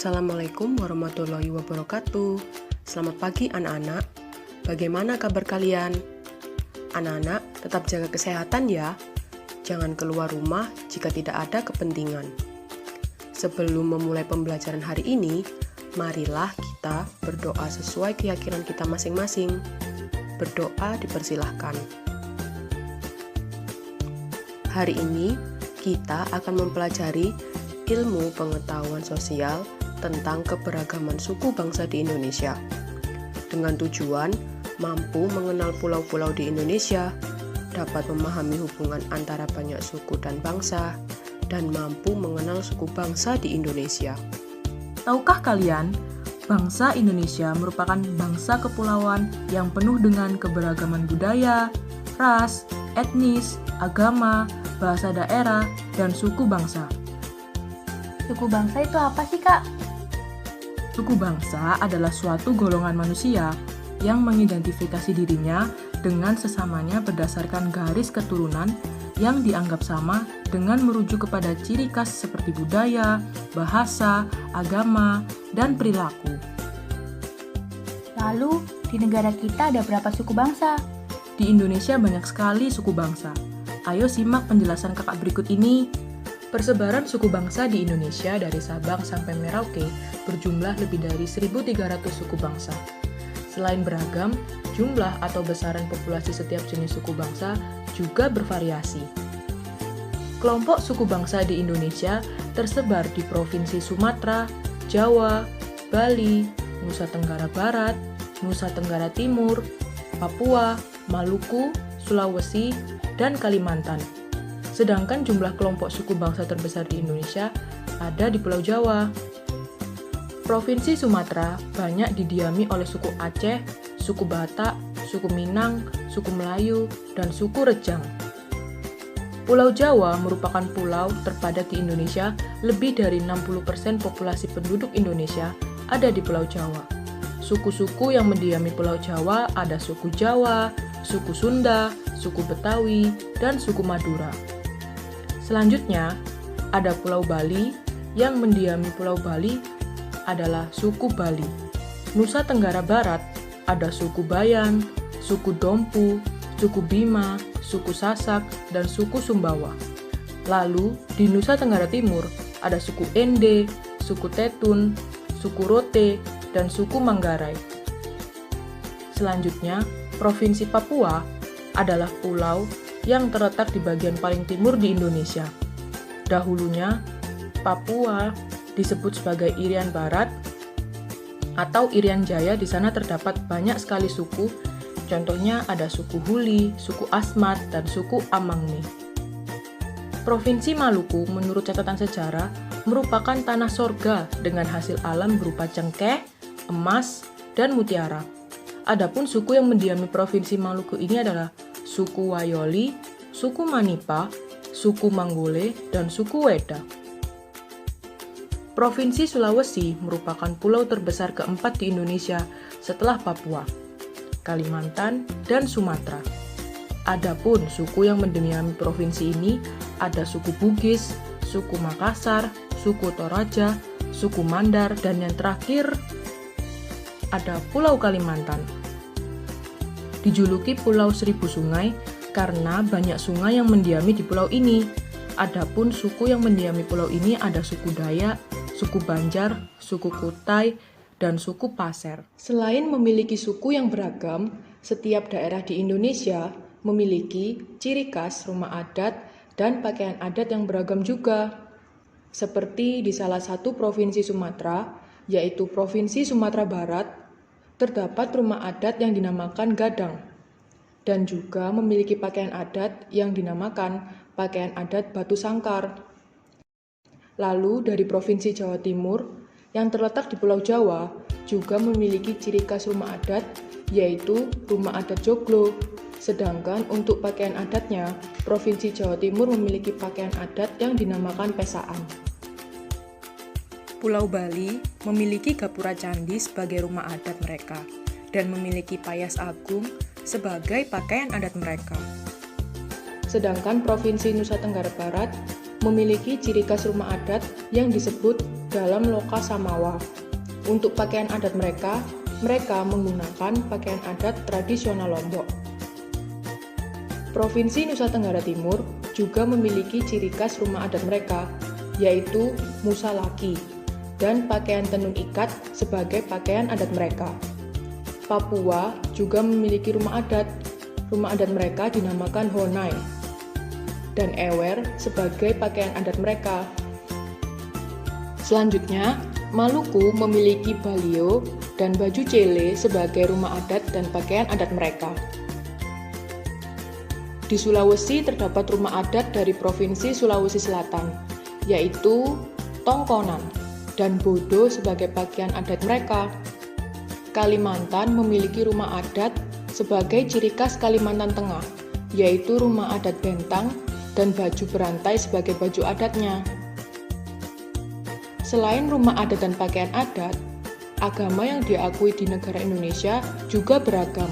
Assalamualaikum warahmatullahi wabarakatuh. Selamat pagi anak-anak. Bagaimana kabar kalian? Anak-anak, tetap jaga kesehatan ya. Jangan keluar rumah jika tidak ada kepentingan. Sebelum memulai pembelajaran hari ini, marilah kita berdoa sesuai keyakinan kita masing-masing. Berdoa dipersilahkan. Hari ini, kita akan mempelajari ilmu pengetahuan sosial tentang keberagaman suku bangsa di Indonesia, dengan tujuan mampu mengenal pulau-pulau di Indonesia, dapat memahami hubungan antara banyak suku dan bangsa, dan mampu mengenal suku bangsa di Indonesia. Tahukah kalian, bangsa Indonesia merupakan bangsa kepulauan yang penuh dengan keberagaman budaya, ras, etnis, agama, bahasa daerah, dan suku bangsa. Suku bangsa itu apa sih, Kak? Suku bangsa adalah suatu golongan manusia yang mengidentifikasi dirinya dengan sesamanya berdasarkan garis keturunan yang dianggap sama dengan merujuk kepada ciri khas seperti budaya, bahasa, agama, dan perilaku. Lalu, di negara kita ada berapa suku bangsa? Di Indonesia banyak sekali suku bangsa. Ayo simak penjelasan kakak berikut ini. Persebaran suku bangsa di Indonesia dari Sabang sampai Merauke berjumlah lebih dari 1.300 suku bangsa. Selain beragam, jumlah atau besaran populasi setiap jenis suku bangsa juga bervariasi. Kelompok suku bangsa di Indonesia tersebar di Provinsi Sumatera, Jawa, Bali, Nusa Tenggara Barat, Nusa Tenggara Timur, Papua, Maluku, Sulawesi, dan Kalimantan. Sedangkan jumlah kelompok suku bangsa terbesar di Indonesia ada di Pulau Jawa. Provinsi Sumatera banyak didiami oleh suku Aceh, suku Batak, suku Minang, suku Melayu, dan suku Rejang. Pulau Jawa merupakan pulau terpadat di Indonesia. Lebih dari 60% populasi penduduk Indonesia ada di Pulau Jawa. Suku-suku yang mendiami Pulau Jawa ada suku Jawa, suku Sunda, suku Betawi, dan suku Madura. Selanjutnya, ada Pulau Bali. Yang mendiami Pulau Bali adalah suku Bali. Nusa Tenggara Barat ada suku Bayan, suku Dompu, suku Bima, suku Sasak, dan suku Sumbawa. Lalu, di Nusa Tenggara Timur ada suku Ende, suku Tetun, suku Rote, dan suku Manggarai. Selanjutnya, Provinsi Papua adalah pulau yang terletak di bagian paling timur di Indonesia. Dahulunya, Papua disebut sebagai Irian Barat atau Irian Jaya. Di sana terdapat banyak sekali suku. Contohnya ada suku Huli, suku Asmat, dan suku Amangni. Provinsi Maluku menurut catatan sejarah merupakan tanah sorga dengan hasil alam berupa cengkeh, emas, dan mutiara. Adapun suku yang mendiami Provinsi Maluku ini adalah suku Wayoli, suku Manipa, suku Manggole, dan suku Weda. Provinsi Sulawesi merupakan pulau terbesar keempat di Indonesia setelah Papua, Kalimantan, dan Sumatera. Adapun suku yang mendiami provinsi ini ada suku Bugis, suku Makassar, suku Toraja, suku Mandar, dan yang terakhir ada Pulau Kalimantan. Dijuluki Pulau Seribu Sungai karena banyak sungai yang mendiami di pulau ini. Adapun suku yang mendiami pulau ini ada suku Dayak, suku Banjar, suku Kutai, dan suku Pasir. Selain memiliki suku yang beragam, setiap daerah di Indonesia memiliki ciri khas rumah adat dan pakaian adat yang beragam juga. Seperti di salah satu provinsi Sumatera, yaitu Provinsi Sumatera Barat, terdapat rumah adat yang dinamakan Gadang, dan juga memiliki pakaian adat yang dinamakan pakaian adat Batu Sangkar. Lalu dari Provinsi Jawa Timur, yang terletak di Pulau Jawa, juga memiliki ciri khas rumah adat, yaitu rumah adat Joglo. Sedangkan untuk pakaian adatnya, Provinsi Jawa Timur memiliki pakaian adat yang dinamakan Pesaan. Pulau Bali memiliki Gapura Candi sebagai rumah adat mereka dan memiliki Payas Agung sebagai pakaian adat mereka. Sedangkan Provinsi Nusa Tenggara Barat memiliki ciri khas rumah adat yang disebut dalam Loka Samawa. Untuk pakaian adat mereka menggunakan pakaian adat tradisional Lombok. Provinsi Nusa Tenggara Timur juga memiliki ciri khas rumah adat mereka, yaitu musalaki dan pakaian tenun ikat sebagai pakaian adat mereka. Papua juga memiliki rumah adat. Rumah adat mereka dinamakan honai dan ewer sebagai pakaian adat mereka. Selanjutnya, Maluku memiliki balio dan baju cele sebagai rumah adat dan pakaian adat mereka. Di Sulawesi terdapat rumah adat dari Provinsi Sulawesi Selatan, yaitu tongkonan dan bodo sebagai pakaian adat mereka. Kalimantan memiliki rumah adat sebagai ciri khas Kalimantan Tengah, yaitu rumah adat bentang dan baju berantai sebagai baju adatnya. Selain rumah adat dan pakaian adat, agama yang diakui di negara Indonesia juga beragam.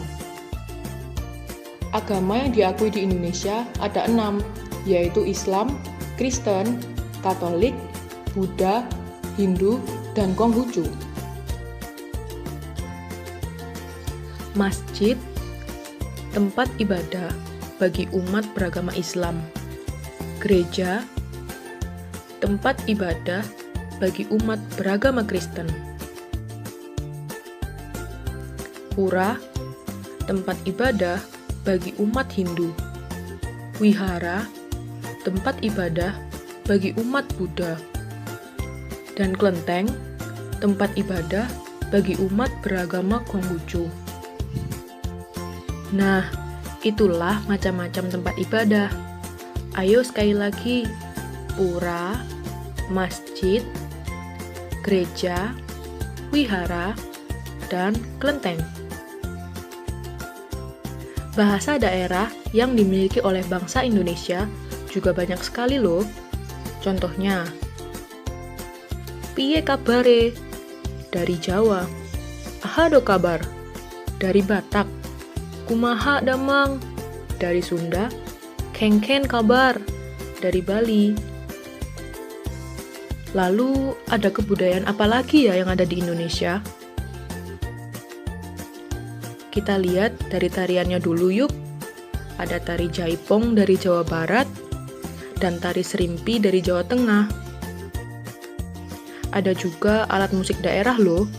Agama yang diakui di Indonesia ada 6, yaitu Islam, Kristen, Katolik, Buddha, Hindu, dan Konghucu. Masjid, tempat ibadah bagi umat beragama Islam. Gereja, tempat ibadah bagi umat beragama Kristen. Pura, tempat ibadah bagi umat Hindu. Wihara, tempat ibadah bagi umat Buddha. Dan kelenteng, tempat ibadah bagi umat beragama Konghucu. Nah, itulah macam-macam tempat ibadah. Ayo sekali lagi, pura, masjid, gereja, wihara, dan kelenteng. Bahasa daerah yang dimiliki oleh bangsa Indonesia juga banyak sekali loh. Contohnya, piye kabare dari Jawa, ahado kabar dari Batak, kumaha damang dari Sunda, kengken kabar dari Bali. Lalu ada kebudayaan apa lagi ya yang ada di Indonesia? Kita lihat dari tariannya dulu yuk. Ada tari jaipong dari Jawa Barat dan tari serimpi dari Jawa Tengah. Ada juga alat musik daerah loh.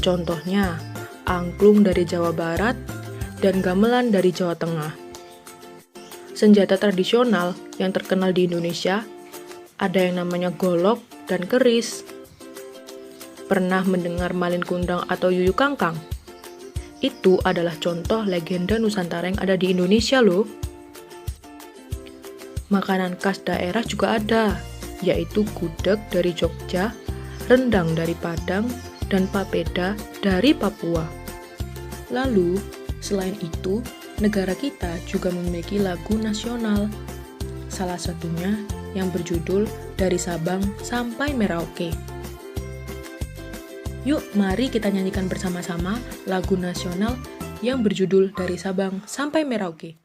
Contohnya angklung dari Jawa Barat dan gamelan dari Jawa Tengah. Senjata tradisional yang terkenal di Indonesia ada yang namanya golok dan keris. Pernah mendengar malin kundang atau yuyu kangkang? Itu adalah contoh legenda Nusantara yang ada di Indonesia loh. Makanan khas daerah juga ada, yaitu gudeg dari Jogja, rendang dari Padang, dan papeda dari Papua. Lalu, selain itu, negara kita juga memiliki lagu nasional. Salah satunya yang berjudul Dari Sabang Sampai Merauke. Yuk, mari kita nyanyikan bersama-sama lagu nasional yang berjudul Dari Sabang Sampai Merauke.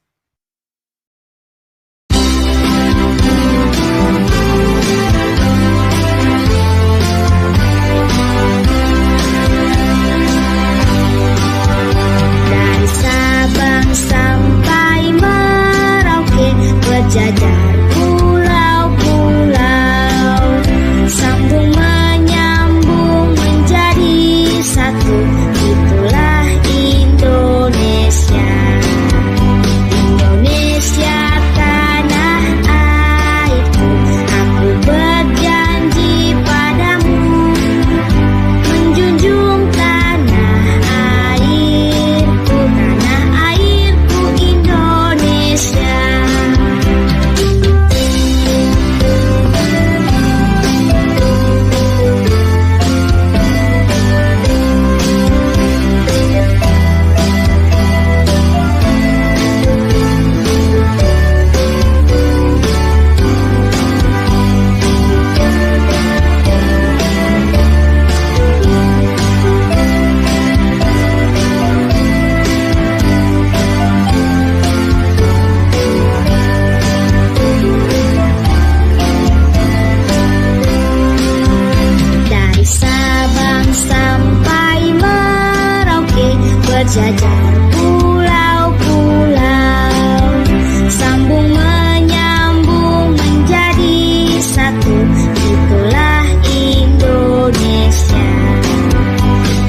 Dari Sabang sampai Merauke, berjajar pulau-pulau, sambung menyambung menjadi satu, itulah Indonesia. berjajar pulau-pulau, sambung menyambung menjadi satu. Itulah Indonesia.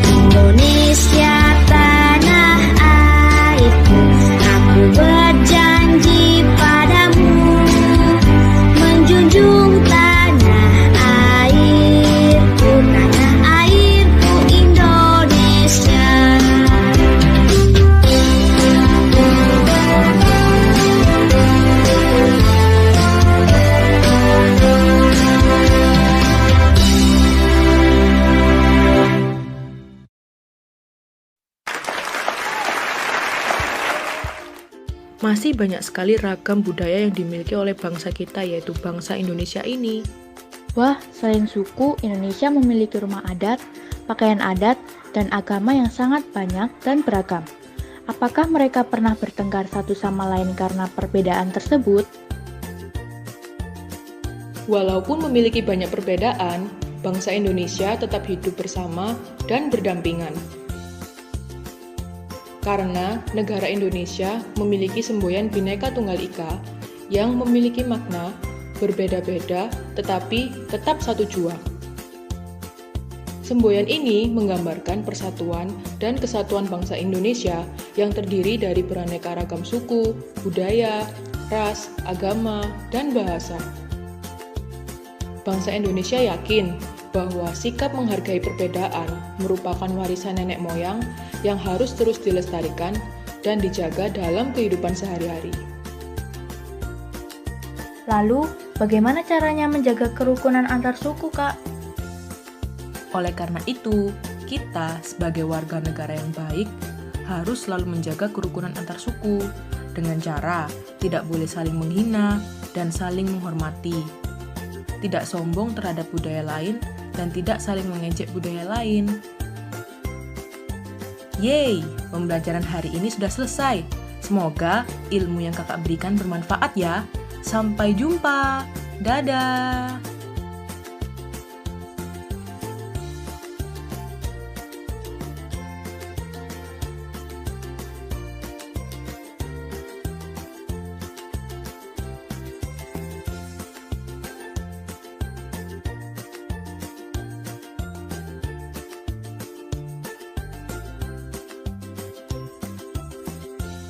Indonesia tanah airku, aku berjanji padamu menjunjung tanah airku Indonesia. Masih banyak sekali ragam budaya yang dimiliki oleh bangsa kita, yaitu bangsa Indonesia ini. Wah, selain suku, Indonesia memiliki rumah adat, pakaian adat, dan agama yang sangat banyak dan beragam. Apakah mereka pernah bertengkar satu sama lain karena perbedaan tersebut? Walaupun memiliki banyak perbedaan, bangsa Indonesia tetap hidup bersama dan berdampingan. Karena negara Indonesia memiliki semboyan Bhinneka Tunggal Ika yang memiliki makna berbeda-beda tetapi tetap satu jua. Semboyan ini menggambarkan persatuan dan kesatuan bangsa Indonesia yang terdiri dari beraneka ragam suku, budaya, ras, agama, dan bahasa. Bangsa Indonesia yakin bahwa sikap menghargai perbedaan merupakan warisan nenek moyang yang harus terus dilestarikan dan dijaga dalam kehidupan sehari-hari. Lalu, bagaimana caranya menjaga kerukunan antar suku, Kak? Oleh karena itu, kita sebagai warga negara yang baik harus selalu menjaga kerukunan antar suku dengan cara tidak boleh saling menghina dan saling menghormati, tidak sombong terhadap budaya lain dan tidak saling mengejek budaya lain. Yeay, pembelajaran hari ini sudah selesai. Semoga ilmu yang kakak berikan bermanfaat ya. Sampai jumpa. Dadah.